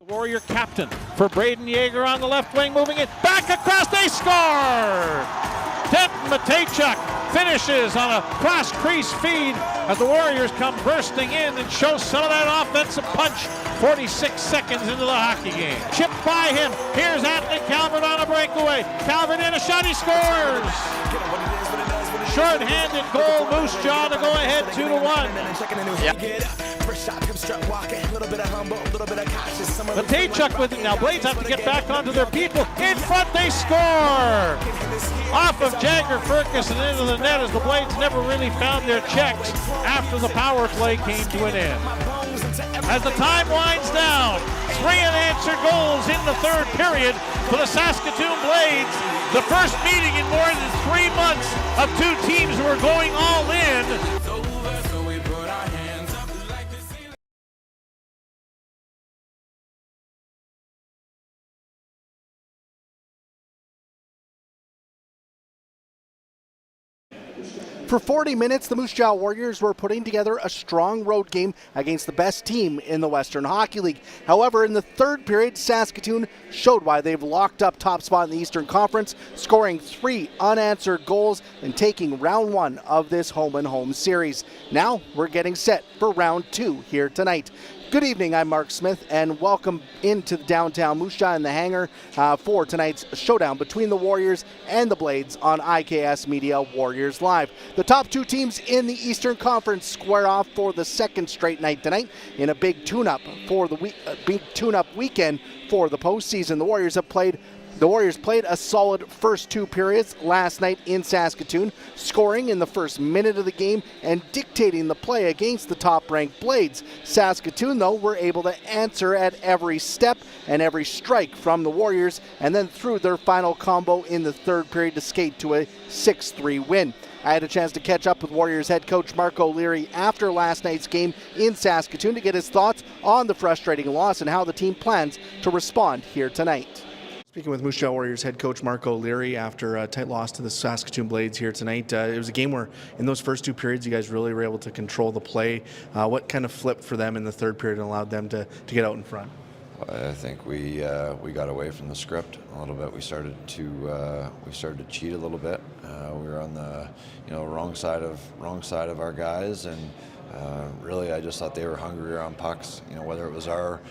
Warrior captain for Braden Yeager on the left wing, moving it back across, they score! Denton Matejchuk finishes on a cross crease feed as the Warriors come bursting in and show some of that offensive punch 46 seconds into the hockey game. Chipped by him, here's Anthony Calvert on a breakaway. Calvert in a shot, he scores! Short-handed goal, Moose Jaw to go ahead 2-1. Yep. Matejchuk with it now. Blades have to get back onto their people. In front, they score! Off of Jagger Ferguson into the net as the Blades never really found their checks after the power play came to an end. As the time winds down, 3 unanswered goals in the third period for the Saskatoon Blades. The first meeting in more than 3 months of two teams who are going all in. For 40 minutes, the Moose Jaw Warriors were putting together a strong road game against the best team in the Western Hockey League. However, in the third period, Saskatoon showed why they've locked up top spot in the Eastern Conference, scoring 3 unanswered goals and taking round 1 of this home-and-home series. Now, we're getting set for round 2 here tonight. Good evening, I'm Marc Smith, and welcome into the downtown Moose Jaw in the Hangar for tonight's showdown between the Warriors and the Blades on IKS Media Warriors Live. The top 2 teams in the Eastern Conference square off for the second straight night tonight in a big tune-up for the big tune-up weekend for the postseason. The Warriors played a solid first 2 periods last night in Saskatoon, scoring in the first minute of the game and dictating the play against the top-ranked Blades. Saskatoon, though, were able to answer at every step and every strike from the Warriors, and then threw their final combo in the third period to skate to a 6-3 win. I had a chance to catch up with Warriors head coach Marc O'Leary after last night's game in Saskatoon to get his thoughts on the frustrating loss and how the team plans to respond here tonight. Speaking with Moose Jaw Warriors head coach Marc O'Leary after a tight loss to the Saskatoon Blades here tonight. It was a game where in those first 2 periods you guys really were able to control the play. What kind of flipped for them in the third period and allowed them to get out in front? I think we got away from the script a little bit. We started to cheat a little bit. We were on the wrong side of our guys, and really I just thought they were hungrier on pucks. Whether it was our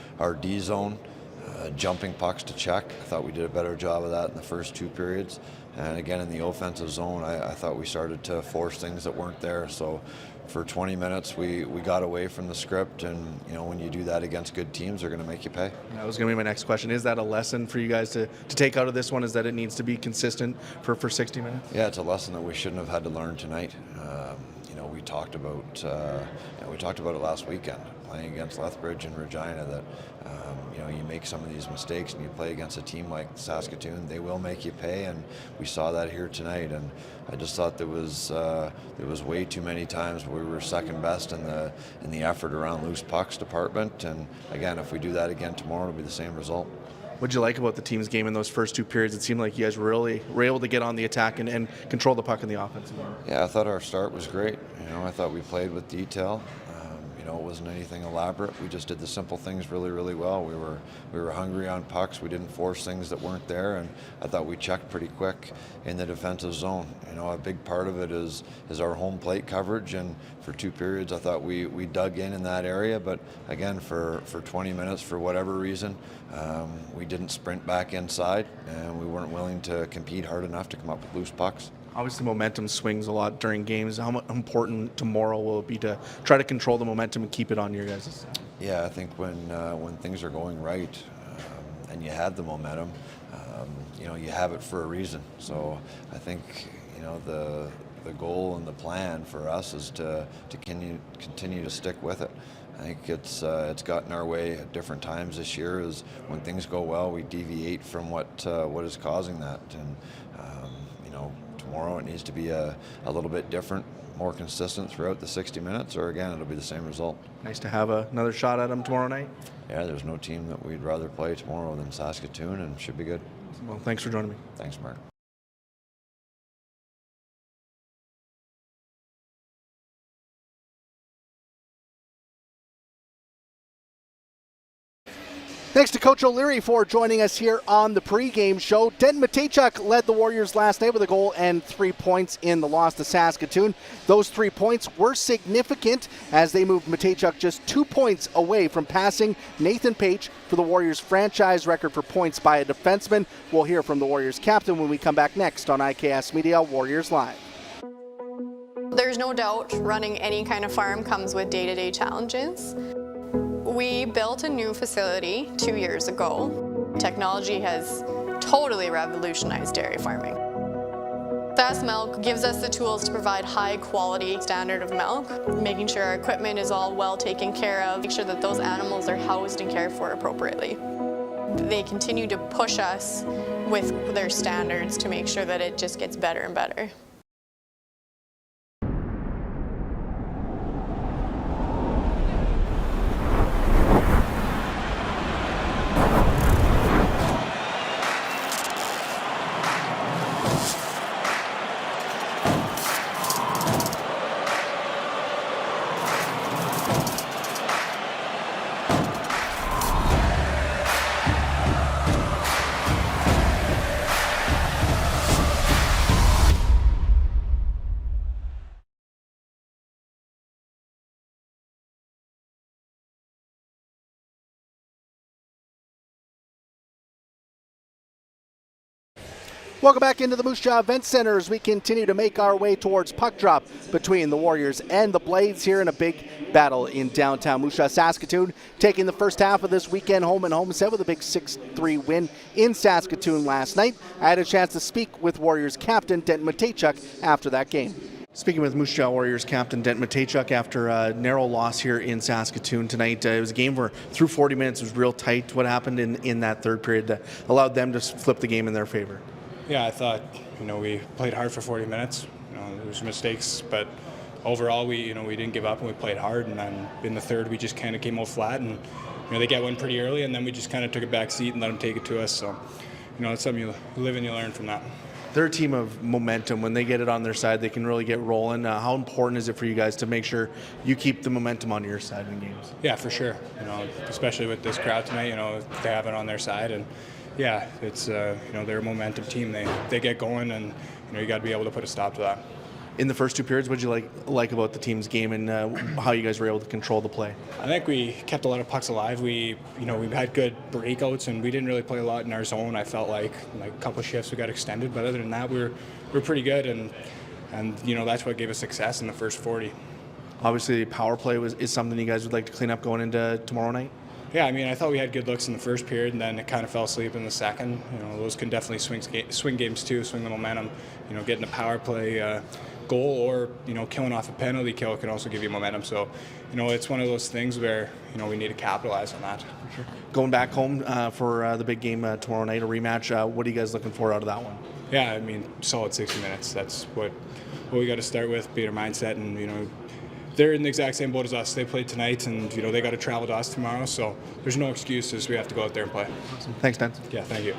D zone. Jumping pucks to check. I thought we did a better job of that in the first 2 periods. And again, in the offensive zone, I thought we started to force things that weren't there. So for 20 minutes, we got away from the script, and when you do that against good teams, they're going to make you pay. That was going to be my next question. Is that a lesson for you guys to take out of this one? Is that it needs to be consistent for 60 minutes? Yeah, it's a lesson that we shouldn't have had to learn tonight. We talked about it last weekend, playing against Lethbridge and Regina, that you make some of these mistakes and you play against a team like Saskatoon, they will make you pay, and we saw that here tonight. And I just thought there was way too many times where we were second best in the effort around loose pucks department. And again, if we do that again tomorrow, it'll be the same result. What did you like about the team's game in those first two periods? It seemed like you guys were able to get on the attack and control the puck in the offense. Yeah, I thought our start was great. I thought we played with detail. It wasn't anything elaborate. We just did the simple things really, really well. We were hungry on pucks. We didn't force things that weren't there, and I thought we checked pretty quick in the defensive zone. A big part of it is our home plate coverage, and for two periods I thought we dug in that area. But again, for 20 minutes, for whatever reason, we didn't sprint back inside, and we weren't willing to compete hard enough to come up with loose pucks. Obviously, momentum swings a lot during games. How important tomorrow will it be to try to control the momentum and keep it on your guys' side? Yeah, I think when things are going right and you have the momentum, you have it for a reason. So I think the goal and the plan for us is to continue to stick with it. I think it's gotten our way at different times this year. Is when things go well, we deviate from what is causing that. And tomorrow it needs to be a little bit different, more consistent throughout the 60 minutes, or again, it'll be the same result. Nice to have another shot at them tomorrow night. Yeah, there's no team that we'd rather play tomorrow than Saskatoon, and should be good. Well, thanks for joining me. Thanks, Mark. Thanks to Coach O'Leary for joining us here on the pregame show. Denton Matejchuk led the Warriors last night with a goal and 3 points in the loss to Saskatoon. Those 3 points were significant as they moved Matejchuk just 2 points away from passing Nathan Page for the Warriors' franchise record for points by a defenseman. We'll hear from the Warriors captain when we come back next on IKS Media Warriors Live. There's no doubt running any kind of farm comes with day-to-day challenges. We built a new facility 2 years ago. Technology has totally revolutionized dairy farming. Sask Milk gives us the tools to provide high quality standard of milk, making sure our equipment is all well taken care of, make sure that those animals are housed and cared for appropriately. They continue to push us with their standards to make sure that it just gets better and better. Welcome back into the Moose Jaw Event Center as we continue to make our way towards puck drop between the Warriors and the Blades here in a big battle in downtown Moose Jaw. Saskatoon taking the first half of this weekend home and home set with a big 6-3 win in Saskatoon last night. I had a chance to speak with Warriors captain Denton Matejchuk after that game. Speaking with Moose Jaw Warriors captain Denton Matejchuk after a narrow loss here in Saskatoon tonight. It was a game where through 40 minutes it was real tight. What happened in that third period that allowed them to flip the game in their favor? Yeah, I thought, we played hard for 40 minutes. There was mistakes, but overall we didn't give up and we played hard. And then in the third, we just kind of came out flat, and they got one pretty early, and then we just kind of took a back seat and let them take it to us. So, it's something you live and you learn from that. They're a team of momentum. When they get it on their side, they can really get rolling. How important is it for you guys to make sure you keep the momentum on your side in games? Yeah, for sure. Especially with this crowd tonight, they have it on their side, and yeah, it's they're a momentum team. They get going, and you got to be able to put a stop to that. In the first two periods, what did you like about the team's game and how you guys were able to control the play? I think we kept a lot of pucks alive. We had good breakouts, and we didn't really play a lot in our zone. I felt like a couple of shifts we got extended, but other than that, we're pretty good, and that's what gave us success in the first 40. Obviously, power play is something you guys would like to clean up going into tomorrow night. Yeah, I mean, I thought we had good looks in the first period, and then it kind of fell asleep in the second. Those can definitely swing games too, swing the momentum. Getting a power play goal or killing off a penalty kill can also give you momentum. So, it's one of those things where we need to capitalize on that. Sure. Going back home for the big game tomorrow night, a rematch. What are you guys looking for out of that one? Yeah, I mean, solid 60 minutes. That's what we got to start with, beat our mindset, and they're in the exact same boat as us. They played tonight, and they got to travel to us tomorrow. So there's no excuses. We have to go out there and play. Awesome. Thanks, Dan. Yeah, thank you.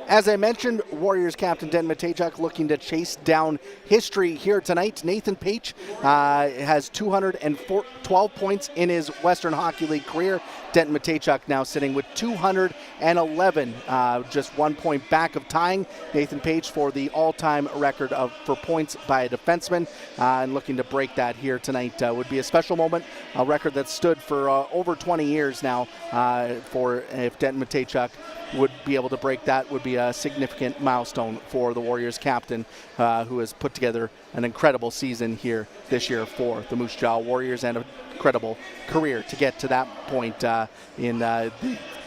As I mentioned, Warriors captain Den Matejchuk looking to chase down history here tonight. Nathan Page has 212 points in his Western Hockey League career. Den Matejchuk now sitting with 211, just 1 point back of tying Nathan Page for the all-time record for points by a defenseman, and looking to break that here tonight. Would be a special moment, a record that stood for over 20 years now. For if Den Matejchuk would be able to break that, would be a significant milestone for the Warriors captain, who has put together an incredible season here this year for the Moose Jaw Warriors, and a incredible career to get to that point in the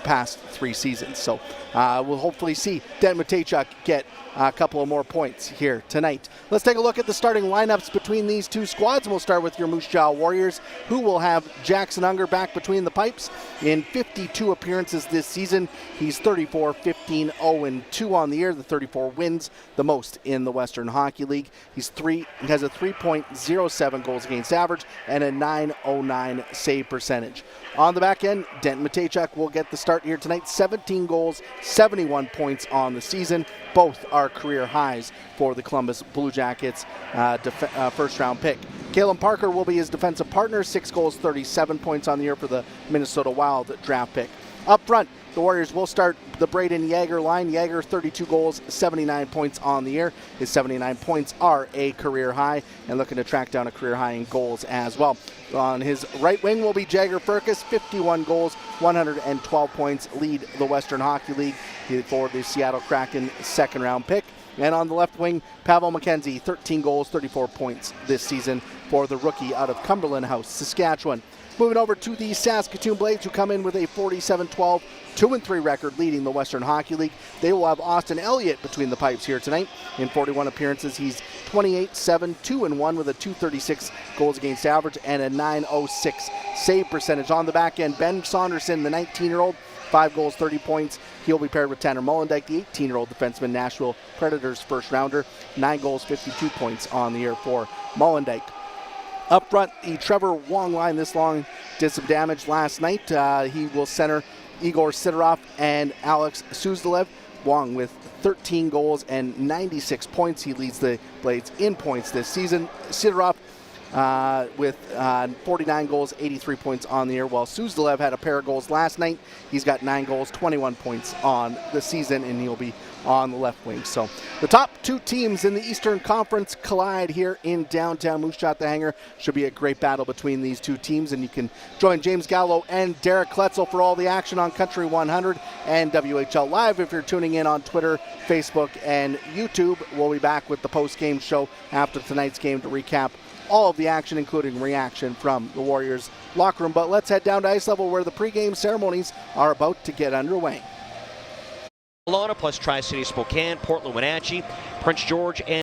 past 3 seasons. So we'll hopefully see Den Matejchuk get a couple of more points here tonight. Let's take a look at the starting lineups between these two squads, and we'll start with your Moose Jaw Warriors, who will have Jackson Hangar back between the pipes. In 52 appearances this season, he's 34, 15, 0, and 2 on the year. The 34 wins, the most in the Western Hockey League. He has a 3.07 goals against average and a 909 save percentage. On the back end, Den Matejchuk will get the start here tonight. 17 goals, 71 points on the season. Both are career highs for the Columbus Blue Jackets first-round pick. Kalen Parker will be his defensive partner. 6 goals, 37 points on the year for the Minnesota Wild draft pick. Up front, the Warriors will start the Braden Yager line. Yager, 32 goals, 79 points on the year. His 79 points are a career high, and looking to track down a career high in goals as well. On his right wing will be Jagger Firkus, 51 goals, 112 points, lead the Western Hockey League for the Seattle Kraken second-round pick. And on the left wing, Pavel McKenzie, 13 goals, 34 points this season for the rookie out of Cumberland House, Saskatchewan. Moving over to the Saskatoon Blades, who come in with a 47-12, 2-3 record, leading the Western Hockey League. They will have Austin Elliott between the pipes here tonight. In 41 appearances, he's 28, 7, 2-1 with a 236 goals against average and a 906 save percentage. On the back end, Ben Saunderson, the 19-year-old, 5 goals, 30 points. He'll be paired with Tanner Molendyk, the 18-year-old defenseman, Nashville Predators first-rounder. 9 goals, 52 points on the year for Molendyk. Up front, the Trevor Wong line this long did some damage last night. He will center Igor Sidorov and Alex Suzdalev. Wong with 13 goals and 96 points. He leads the Blades in points this season. Sidorov with 49 goals, 83 points on the year, while Suzdalev had a pair of goals last night. He's got 9 goals, 21 points on the season, and he'll be on the left wing. So the top 2 teams in the Eastern Conference collide here in downtown Moose Jaw at the Hangar. Should be a great battle between these 2 teams, and you can join James Gallo and Derek Kletzel for all the action on Country 100 and WHL Live if you're tuning in on Twitter, Facebook, and YouTube. We'll be back with the post-game show after tonight's game to recap all of the action, including reaction from the Warriors locker room. But let's head down to ice level, where the pregame ceremonies are about to get underway. Plus Tri-City Spokane, Portland, Wenatchee, Prince George, and